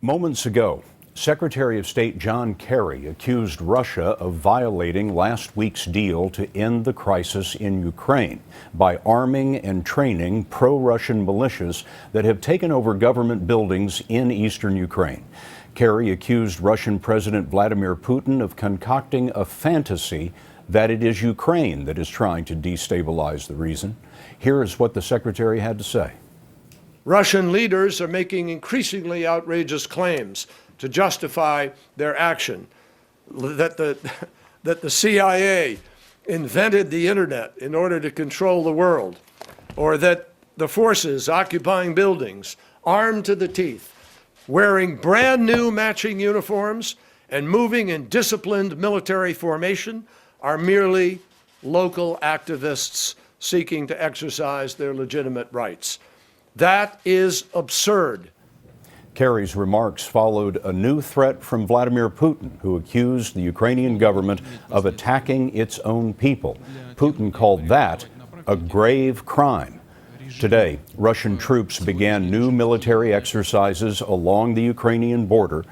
Moments ago, Secretary of State John Kerry accused Russia of violating last week's deal to end the crisis in Ukraine by arming and training pro-Russian militias that have taken over government buildings in eastern Ukraine. Kerry accused Russian President Vladimir Putin of concocting a fantasy that it is Ukraine that is trying to destabilize the region. Here is what the secretary had to say. Russian leaders are making increasingly outrageous claims to justify their action, that the CIA invented the internet in order to control the world, or that the forces occupying buildings, armed to the teeth, wearing brand new matching uniforms and moving in disciplined military formation, are merely local activists seeking to exercise their legitimate rights. That is absurd. Kerry's remarks followed a new threat from Vladimir Putin, who accused the Ukrainian government of attacking its own people. Putin called that a grave crime. Today, Russian troops began new military exercises along the Ukrainian border.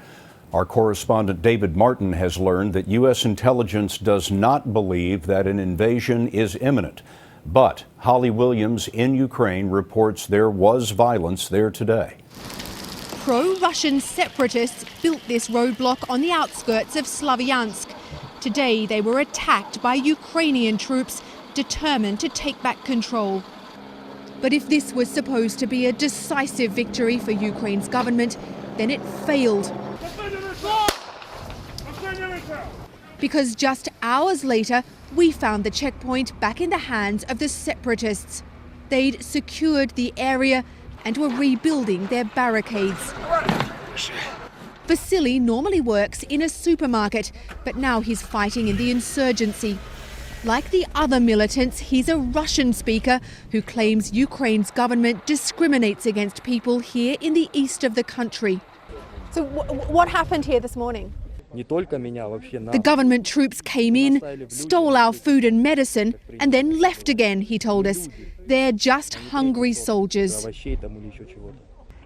Our correspondent David Martin has learned that U.S. intelligence does not believe that an invasion is imminent. But Holly Williams in Ukraine reports there was violence there today. Pro-Russian separatists built this roadblock on the outskirts of Slavyansk. Today they were attacked by Ukrainian troops determined to take back control. But if this was supposed to be a decisive victory for Ukraine's government, then it failed. Because just hours later, we found the checkpoint back in the hands of the separatists. They'd secured the area and were rebuilding their barricades. Vasily normally works in a supermarket, but now he's fighting in the insurgency. Like the other militants, he's a Russian speaker who claims Ukraine's government discriminates against people here in the east of the country. So what happened here this morning? The government troops came in, stole our food and medicine, and then left again, he told us. They're just hungry soldiers.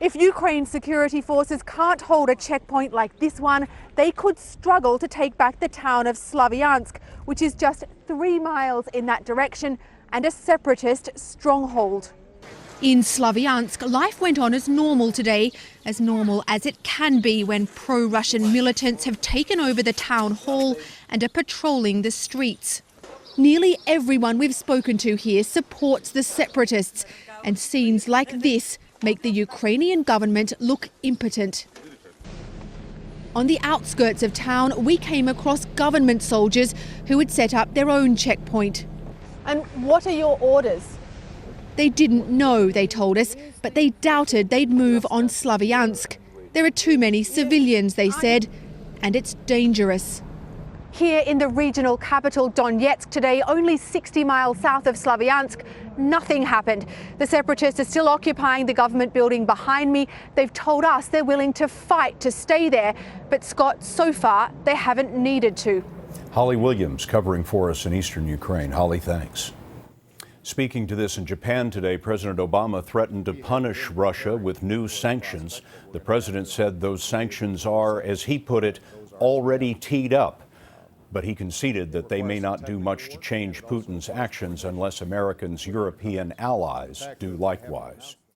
If Ukraine's security forces can't hold a checkpoint like this one, they could struggle to take back the town of Slavyansk, which is just 3 miles in that direction and a separatist stronghold. In Slavyansk, life went on as normal today, as normal as it can be when pro-Russian militants have taken over the town hall and are patrolling the streets. Nearly everyone we've spoken to here supports the separatists, and scenes like this make the Ukrainian government look impotent. On the outskirts of town, we came across government soldiers who had set up their own checkpoint. And what are your orders? They didn't know, they told us, but they doubted they'd move on Slavyansk. There are too many civilians, they said, and it's dangerous. Here in the regional capital Donetsk today, only 60 miles south of Slavyansk, nothing happened. The separatists are still occupying the government building behind me. They've told us they're willing to fight to stay there, but Scott, so far, they haven't needed to. Holly Williams covering for us in eastern Ukraine. Holly, thanks. Speaking to this in Japan today, President Obama threatened to punish Russia with new sanctions. The president said those sanctions are, as he put it, already teed up. But he conceded that they may not do much to change Putin's actions unless America's European allies do likewise.